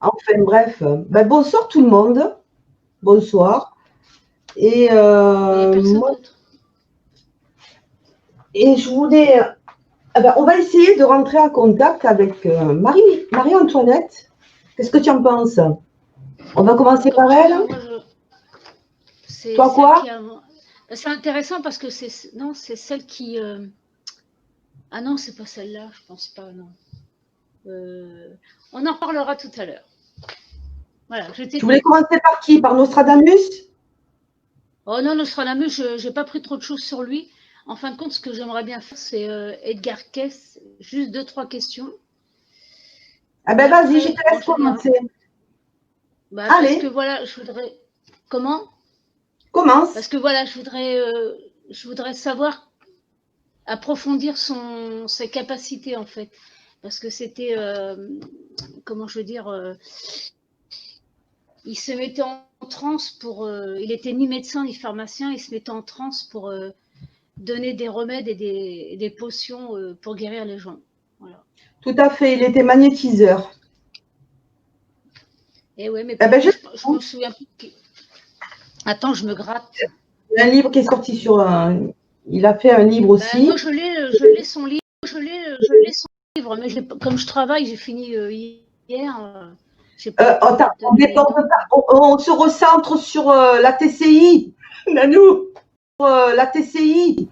Enfin bref, ben, bonsoir tout le monde. Bonsoir. Et, Il n'y a personne d'autre. Et je voulais. Ben, on va essayer de rentrer en contact avec Marie-Antoinette. Qu'est-ce que tu en penses? On va commencer par elle. C'est Toi celle quoi? qui a. C'est intéressant parce que c'est celle qui. Ah non, c'est pas celle-là, je pense pas, non. On en reparlera tout à l'heure. Voilà, je Tu t'écoute. voulais commencer par qui? Par Nostradamus? Oh non, Nostradamus, je n'ai pas pris trop de choses sur lui. En fin de compte, ce que j'aimerais bien faire, c'est Edgar Cayce, juste 2-3 questions. Ah ben Après, vas-y, je te laisse commencer. Bah, Allez. parce que voilà, je voudrais. Comment? Commence. Parce que voilà, je voudrais savoir approfondir ses capacités en fait. Parce que c'était, comment je veux dire, il se mettait en transe il était ni médecin ni pharmacien, il se mettait en transe pour donner des remèdes et des potions pour guérir les gens. Voilà. Tout à fait, il était magnétiseur. Et ouais, mais Eh ben, je me souviens plus. Attends, je me gratte. Il y a un livre qui est sorti sur un. Il a fait un livre aussi. Moi, je l'ai son livre, je l'ai son livre, mais comme je travaille, j'ai fini hier. On se recentre sur la TCI, Nanou. La TCI.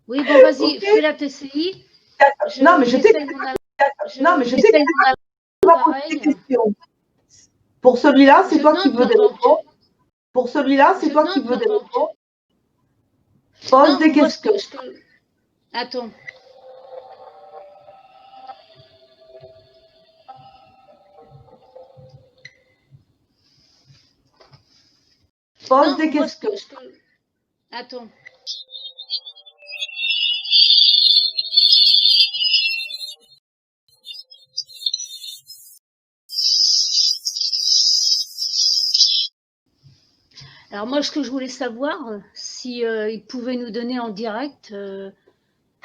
Oui, bon, vas-y, Okay. fais la TCI. Non, mais je sais que tu vas poser des questions. Pour celui-là, c'est toi qui veux des réponses. Pour celui-là, c'est toi qui veux des réponses. Pose des questions. Attends. Pose des questions. Attends. Alors moi, ce que je voulais savoir, si il pouvait nous donner en direct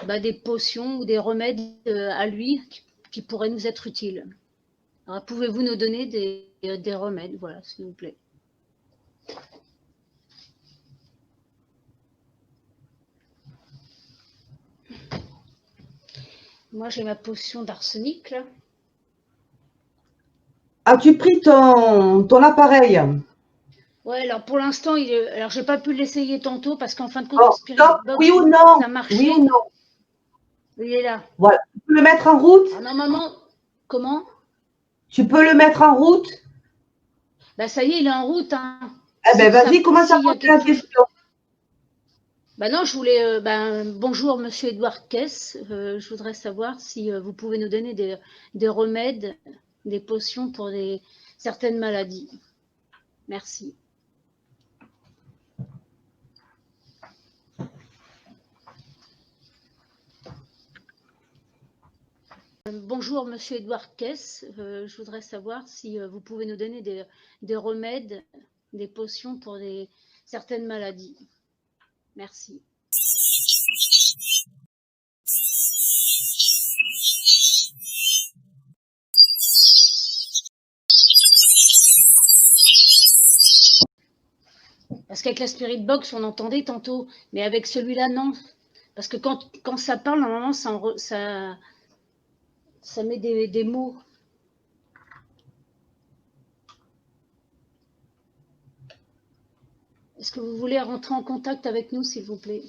des potions ou des remèdes à lui qui pourraient nous être utiles. Alors, pouvez-vous nous donner des remèdes, voilà, s'il vous plaît. Moi, j'ai ma potion d'arsenic, là. As-tu pris ton appareil? Ouais, alors pour l'instant, alors j'ai pas pu l'essayer tantôt parce qu'en fin de compte, oui ou non? ça marchait. Oui ou non? Il est là. Voilà. Tu peux le mettre en route? Alors, normalement, comment? Tu peux le mettre en route? Bah ça y est, il est en route. Hein. Eh ben vas-y, commence à poser la question. Bah non, je voulais. Bonjour, Monsieur Edouard Kess. Je voudrais savoir si vous pouvez nous donner des remèdes, des potions pour certaines maladies. Merci. Bonjour, Monsieur Edouard Kess. Je voudrais savoir si vous pouvez nous donner des remèdes, des potions pour certaines maladies. Merci. Parce qu'avec la Spirit Box, on entendait tantôt, mais avec celui-là, non. Parce que quand ça parle, normalement, ça met des mots. Est-ce que vous voulez rentrer en contact avec nous, s'il vous plaît?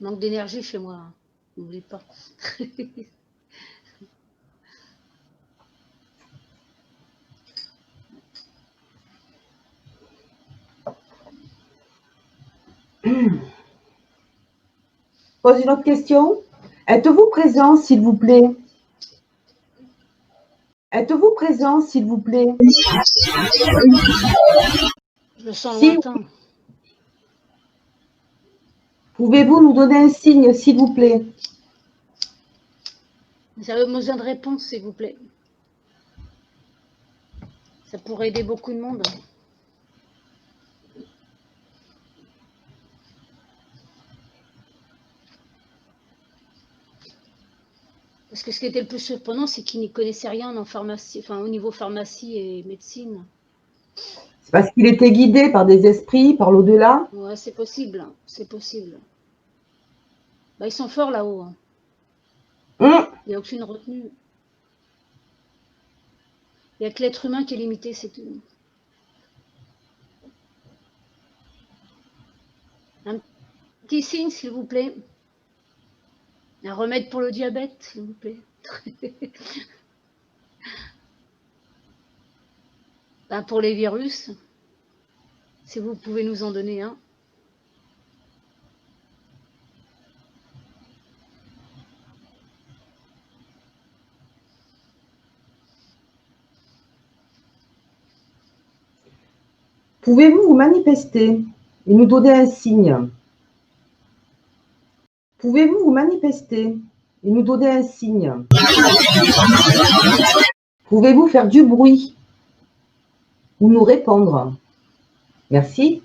Manque d'énergie chez moi, hein. N'oubliez pas. Pose une autre question. Êtes-vous présent, s'il vous plaît? Êtes-vous présent, s'il vous plaît? Je le sens lointain. Pouvez-vous nous donner un signe, s'il vous plaît? Vous avez besoin de réponse, s'il vous plaît. Ça pourrait aider beaucoup de monde. Parce que ce qui était le plus surprenant, c'est qu'il n'y connaissait rien en pharmacie, enfin au niveau pharmacie et médecine. C'est parce qu'il était guidé par des esprits, par l'au-delà? Ouais, c'est possible, hein, c'est possible. Bah, ils sont forts là-haut. Hein. Il n'y a aucune retenue. Il n'y a que l'être humain qui est limité, c'est tout. Un petit signe, s'il vous plaît. Un remède pour le diabète, s'il vous plaît. Ben, pour les virus, si vous pouvez nous en donner un. Pouvez-vous vous manifester et nous donner un signe? Pouvez-vous vous manifester et nous donner un signe? Pouvez-vous faire du bruit ou nous répondre? Merci.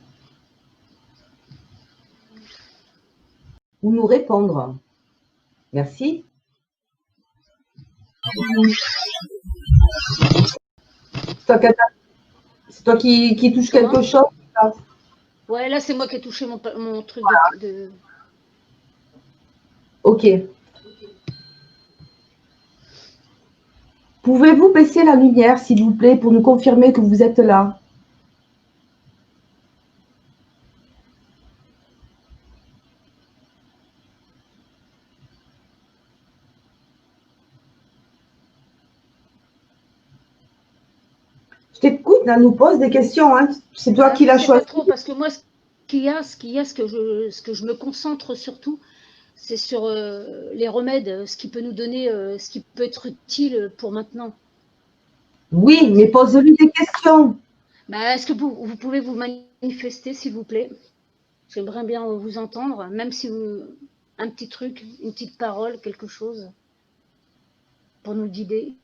Ou nous répondre. Merci. C'est toi qui touche quelque chose? Ouais, là, c'est moi qui ai touché mon truc de... Ok. Pouvez-vous baisser la lumière, s'il vous plaît, pour nous confirmer que vous êtes là? Je t'écoute, nous pose des questions. Hein. C'est toi qui l'as choisi. Pas trop, parce que moi, ce que je me concentre surtout, c'est sur les remèdes, ce qui peut nous donner, ce qui peut être utile pour maintenant. Oui, mais pose-lui des questions. Bah, est-ce que vous pouvez vous manifester, s'il vous plaît? J'aimerais bien vous entendre, même si un petit truc, une petite parole, quelque chose, pour nous guider.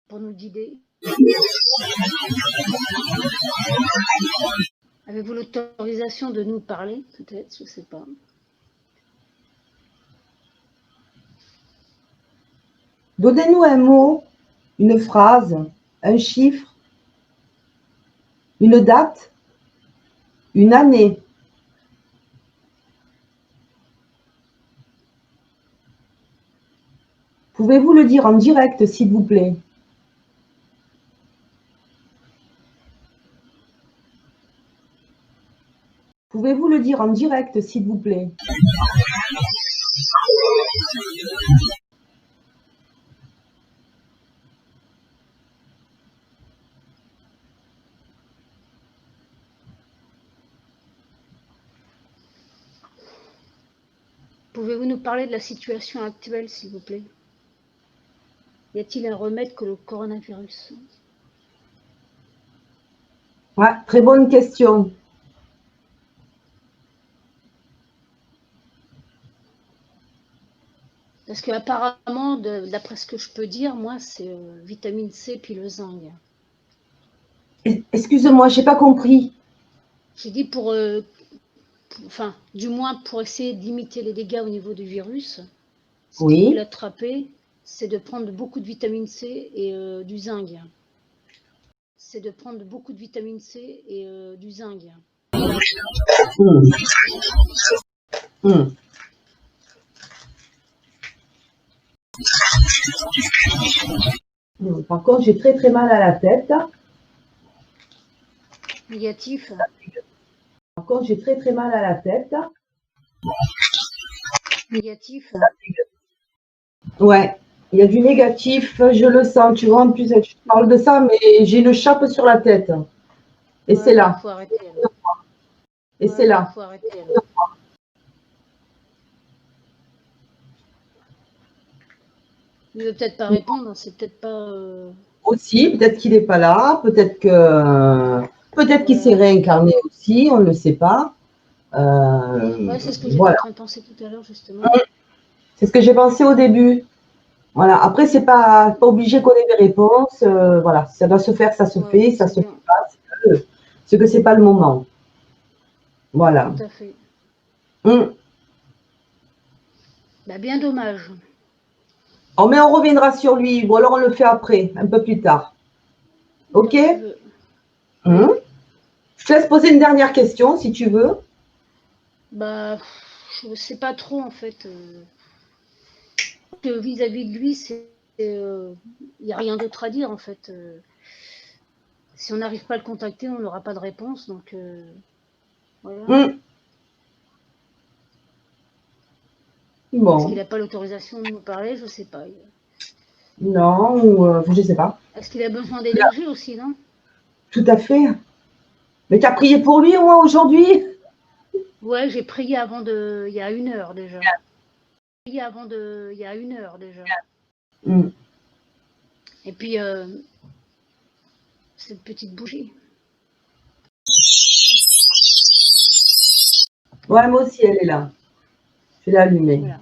Pour nous guider. Avez-vous l'autorisation de nous parler, peut-être? Je ne sais pas. Donnez-nous un mot, une phrase, un chiffre, une date, une année. Pouvez-vous le dire en direct, s'il vous plaît? Pouvez-vous le dire en direct, s'il vous plaît? Pouvez-vous nous parler de la situation actuelle, s'il vous plaît? Y a-t-il un remède que le coronavirus? Ouais, très bonne question. Parce qu'apparemment, d'après ce que je peux dire, moi, c'est vitamine C puis le zinc. Excuse-moi, je n'ai pas compris. J'ai dit enfin, du moins pour essayer d'imiter les dégâts au niveau du virus, ce qui peut l'attraper, c'est de prendre beaucoup de vitamine C et du zinc. C'est de prendre beaucoup de vitamine C et du zinc. Par contre, j'ai très très mal à la tête. Négatif. Par contre, j'ai très très mal à la tête. Négatif. Ouais, il y a du négatif, je le sens. Tu vois, en plus, tu parles de ça, mais j'ai une chape sur la tête. Et c'est là. Faut arrêter, et c'est là. Faut arrêter, Il ne veut peut-être pas répondre, c'est peut-être pas... Aussi, peut-être qu'il n'est pas là, peut-être qu'il s'est réincarné aussi, on ne le sait pas. Ouais, c'est ce que j'étais en train de penser tout à l'heure, justement. C'est ce que j'ai pensé au début. Voilà. Après, c'est pas obligé qu'on ait des réponses. Voilà, si ça doit se faire, ça se fait, ça se fait pas. C'est que c'est pas le moment. Voilà. Tout à fait. Hum. Bah, bien dommage. Oh, mais on reviendra sur lui, ou alors on le fait après, un peu plus tard. Ok? Quand tu veux. Hum. Je te laisse poser une dernière question, si tu veux. Bah, je sais pas trop, en fait. Que vis-à-vis de lui, il n'y a rien d'autre à dire, en fait. Si on n'arrive pas à le contacter, on n'aura pas de réponse, donc voilà. Hum. Est-ce Bon. qu'il n'a pas l'autorisation de nous parler? Je sais pas. Non, ou je sais pas. Est-ce qu'il a besoin d'énergie aussi, non? Tout à fait. Mais tu as prié pour lui, au moins, aujourd'hui? Ouais, j'ai prié il y a 1 heure déjà. Il y a 1 heure déjà. Hum. Et puis, cette petite bougie. Ouais, moi aussi, elle est là. Je vais l'allumer. Voilà.